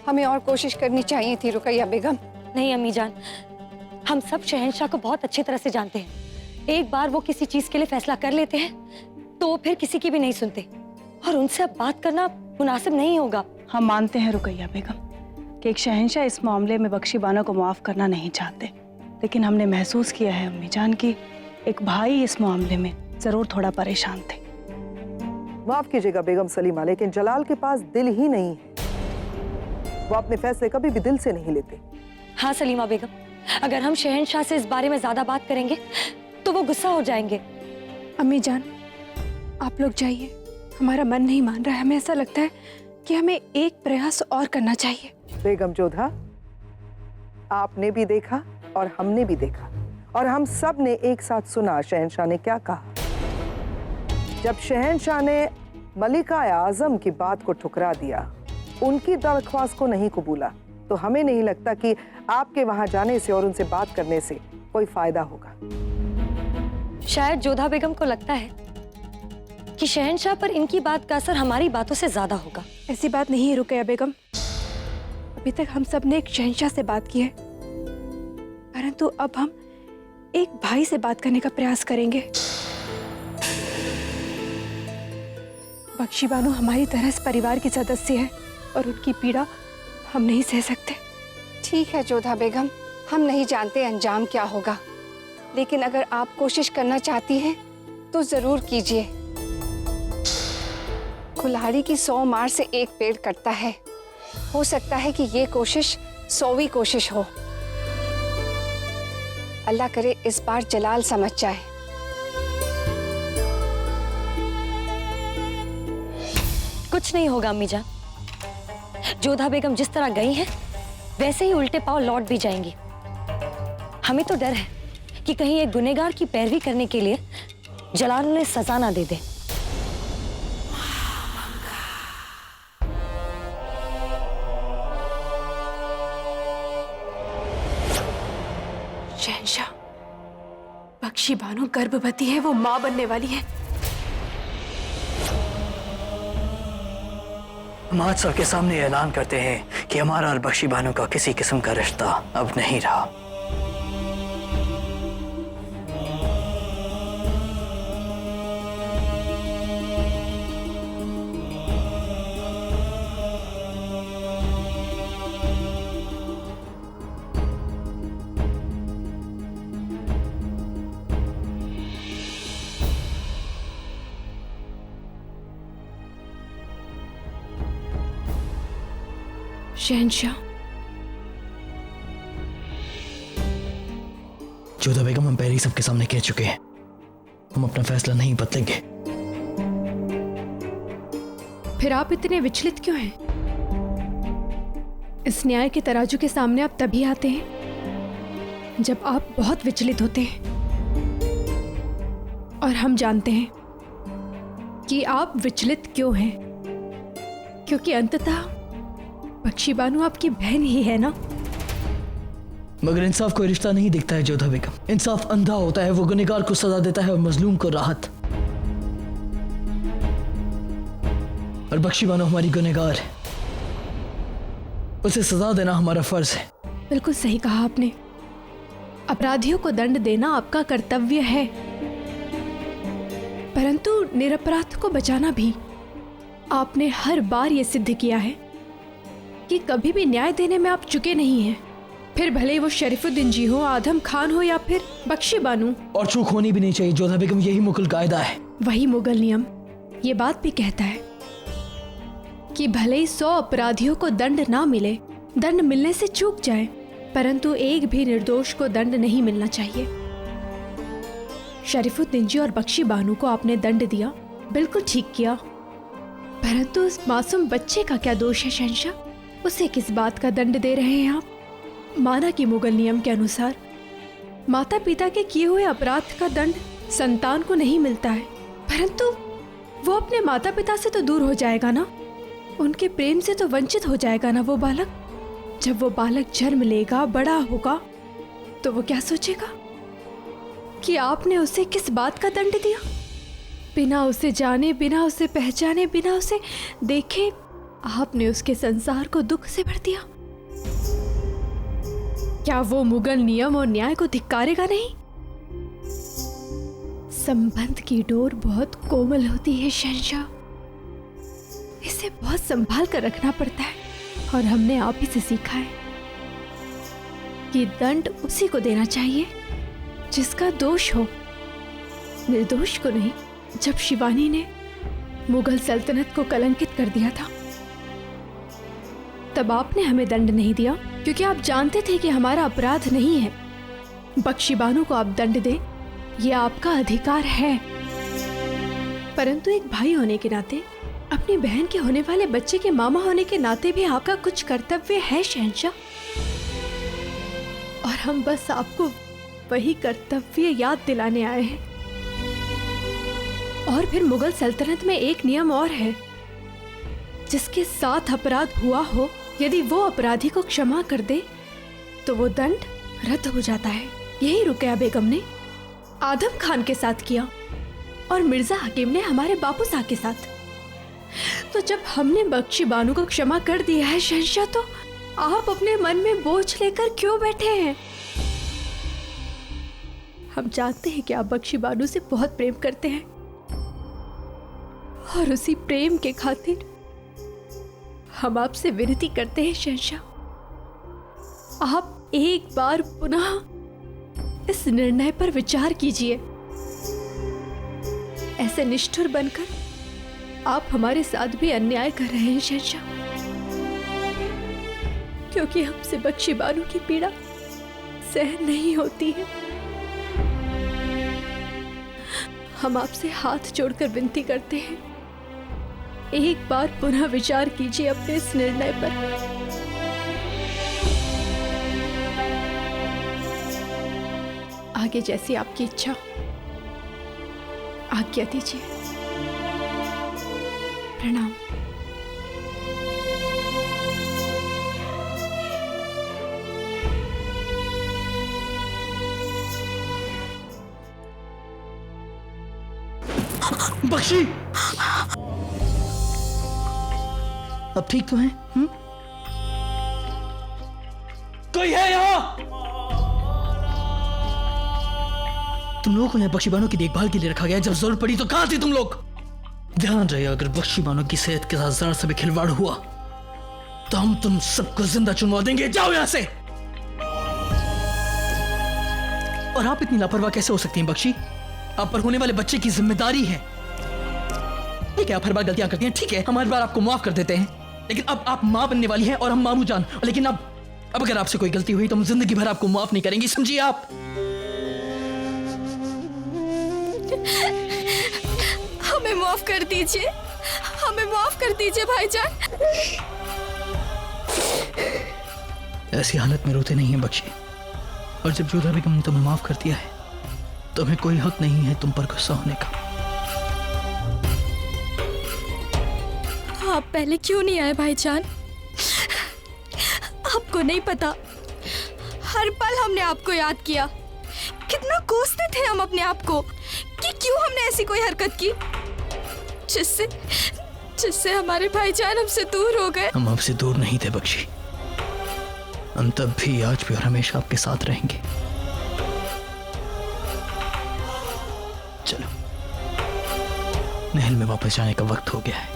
हमें और कोशिश करनी चाहिए थी रुकैया बेगम। नहीं अम्मी जान, हम सब शहंशाह को बहुत अच्छी तरह से जानते हैं। एक बार वो किसी चीज के लिए फैसला कर लेते हैं तो फिर किसी की भी नहीं सुनते, और उनसे अब बात करना मुनासिब नहीं होगा। हम मानते हैं रुकैया बेगम कि एक शहंशाह इस मामले में बख्शी बानो को माफ करना नहीं चाहते, लेकिन हमने महसूस किया है अम्मी जान की एक भाई इस मामले में जरूर थोड़ा परेशान थे। माफ कीजिएगा बेगम सलीमा, लेकिन जलाल के पास दिल ही नहीं है। वो अपने फैसले कभी भी दिल से नहीं लेते। हाँ सलीमा बेगम, अगर हम शहंशाह से इस बारे में ज्यादा बात करेंगे तो वो गुस्सा हो जाएंगे। अम्मी जान आप लोग जाइए, हमारा मन नहीं मान रहा है। हमें ऐसा लगता है कि हमें एक प्रयास और करना चाहिए। बेगम जोधा, आपने भी देखा और हमने भी देखा, और हम सब ने एक साथ सुना शहंशाह ने क्या कहा। जब शहंशाह ने मलिका आजम की बात को ठुकरा दिया, उनकी दरख्वास्त को नहीं कबूला, तो हमें नहीं लगता कि आपके वहां जाने से और उनसे बात करने से कोई फायदा होगा। शायद जोधा बेगम को लगता है कि शहंशाह पर इनकी बात का असर हमारी बातों से ज्यादा होगा। ऐसी बात नहीं है रुकैया बेगम, अभी तक हम सब ने एक शहंशाह से बात की है, परंतु अब हम एक भाई से बात करने का प्रयास करेंगे। बख्शी बानो हमारी तरह इस परिवार की सदस्य है और उनकी पीड़ा हम नहीं सह सकते। ठीक है जोधा बेगम, हम नहीं जानते अंजाम क्या होगा, लेकिन अगर आप कोशिश करना चाहती हैं तो जरूर कीजिए। कुल्हाड़ी की 100 मार से एक पेड़ कटता है। हो सकता है कि ये कोशिश 100वीं कोशिश हो। अल्लाह करे इस बार जलाल समझ जाए। कुछ नहीं होगा अम्मी जान, जोधा बेगम जिस तरह गई हैं वैसे ही उल्टे पांव लौट भी जाएंगी। हमें तो डर है कि कहीं एक गुनहगार की पैरवी करने के लिए जलाल उन्हें सजा ना दे दे। शहंशाह, बख्शी बानो गर्भवती है, वो मां बनने वाली है। हम आज सबके सामने ऐलान करते हैं कि हमारा और बख्शी बानो का किसी किस्म का रिश्ता अब नहीं रहा। शहंशाह, जोधा बेगम, हम पहले ही सबके सामने कह चुके हैं, हम अपना फैसला नहीं बदलेंगे। फिर आप इतने विचलित क्यों हैं? इस न्याय के तराजू के सामने आप तभी आते हैं जब आप बहुत विचलित होते हैं, और हम जानते हैं कि आप विचलित क्यों हैं, क्योंकि अंततः बख्शी बानो आपकी बहन ही है ना। मगर इंसाफ कोई रिश्ता नहीं दिखता है जोधा बेगम। इंसाफ अंधा होता है, वो गुनहगार को सजा देता है और मजलूम को राहत। और बख्शी बानो हमारी गुनहगार है, उसे सजा देना हमारा फर्ज है। बिल्कुल सही कहा आपने, अपराधियों को दंड देना आपका कर्तव्य है, परंतु निरपराध को बचाना भी। आपने हर बार ये सिद्ध किया है कि कभी भी न्याय देने में आप चुके नहीं हैं, फिर भले वो शरीफुद्दीन जी हो, आदम खान हो या फिर बख्शी बानो। और चूक होनी भी नहीं चाहिए जोधा बेगम, यही मुगल कायदा है। वही मुगल नियम ये बात भी कहता है कि भले ही 100 अपराधियों को दंड ना मिले, दंड मिलने से चूक जाए, परंतु एक भी निर्दोष को दंड नहीं मिलना चाहिए। शरीफुद्दीन जी और बख्शी बानो को आपने दंड दिया, बिल्कुल ठीक किया, परंतु उस मासूम बच्चे का क्या दोष है शहंशाह? उसे किस बात का दंड दे रहे हैं आप? माना कि मुगल नियम के अनुसार माता पिता के किए हुए अपराध का दंड संतान को नहीं मिलता है, परंतु वो अपने माता पिता से तो दूर हो जाएगा ना, उनके प्रेम से तो वंचित हो जाएगा ना वो बालक। जब वो बालक जन्म लेगा, बड़ा होगा, तो वो क्या सोचेगा कि आपने उसे किस बात का दंड दिया? बिना उसे जाने, बिना उसे पहचाने, बिना उसे देखे आपने उसके संसार को दुख से भर दिया। क्या वो मुगल नियम और न्याय को धिक्कारेगा नहीं? संबंध की डोर बहुत कोमल होती है शहंशाह, इसे बहुत संभाल कर रखना पड़ता है। और हमने आप ही से सीखा है कि दंड उसी को देना चाहिए जिसका दोष हो, निर्दोष को नहीं। जब शिवानी ने मुगल सल्तनत को कलंकित कर दिया था, तब आपने हमें दंड नहीं दिया, क्योंकि आप जानते थे कि हमारा अपराध नहीं है। बख्शी बानो को आप दंड दें, यह आपका अधिकार है, परंतु एक भाई होने के नाते, अपनी बहन के होने वाले बच्चे के मामा होने के नाते भी आपका कुछ कर्तव्य है शहंशाह। और हम बस आपको वही कर्तव्य याद दिलाने आए हैं। और फिर मुगल सल्तनत में एक नियम और है, जिसके साथ अपराध हुआ हो, यदि वो अपराधी को क्षमा कर दे तो वो दंड रद्द हो जाता है। यही रुकैया बेगम ने आदम खान के साथ किया और मिर्जा हकीम ने हमारे बापू साहब के साथ। तो जब हमने बख्शी बानो को क्षमा कर दिया है शहंशाह, तो आप अपने मन में बोझ लेकर क्यों बैठे हैं? हम जानते हैं कि आप बख्शी बानो से बहुत प्रेम करते हैं, और उसी प्रेम के खातिर हम आपसे विनती करते हैं शहंशाह, आप एक बार पुनः इस निर्णय पर विचार कीजिए। ऐसे निष्ठुर बनकर आप हमारे साथ भी अन्याय कर रहे हैं शहंशाह, क्योंकि हमसे बख्शी बानो की पीड़ा सहन नहीं होती है। हम आपसे हाथ जोड़कर विनती करते हैं, एक बार पुनः विचार कीजिए अपने इस निर्णय पर। आगे जैसी आपकी इच्छा, आज्ञा दीजिए। प्रणाम। बख्शी, अब ठीक तो है? कोई है यहाँ? तुम लोगों को यहाँ बख्शी बानो की देखभाल के लिए रखा गया। जब जरूरत पड़ी तो कहां थे तुम लोग? ध्यान रहे, अगर बख्शी बानो की सेहत के साथ जरा सा भी खिलवाड़ हुआ तो हम तुम सबको जिंदा चुनवा देंगे। जाओ यहां से। और आप इतनी लापरवाह कैसे हो सकती हैं बख्शी? आप पर होने वाले बच्चे की जिम्मेदारी है। ठीक है, आप हर बार गलतियां करती हैं, ठीक है, हम हर बार आपको माफ कर देते हैं, लेकिन अब आप मां बनने वाली हैं और हम मामू जान। लेकिन अब अगर आपसे कोई गलती हुई तो हम जिंदगी भर आपको माफ नहीं करेंगे, समझिए आप? हमें माफ कर दीजिए, हमें माफ कर दीजिए भाईजान। ऐसी हालत में रोते नहीं है बख्शी। और जब जोधा बेगम ने तुम्हें माफ कर दिया है, तुम्हें कोई हक नहीं है तुम पर गुस्सा होने का। आप पहले क्यों नहीं आए भाईजान? आपको नहीं पता, हर पल हमने आपको याद किया। कितना कोसते थे हम अपने आप को कि क्यों हमने ऐसी कोई हरकत की जिससे हमारे भाईजान हमसे दूर हो गए। हम आपसे दूर नहीं थे बख्शी, हम तब भी, आज भी और हमेशा आपके साथ रहेंगे। चलो, महल में वापस जाने का वक्त हो गया है।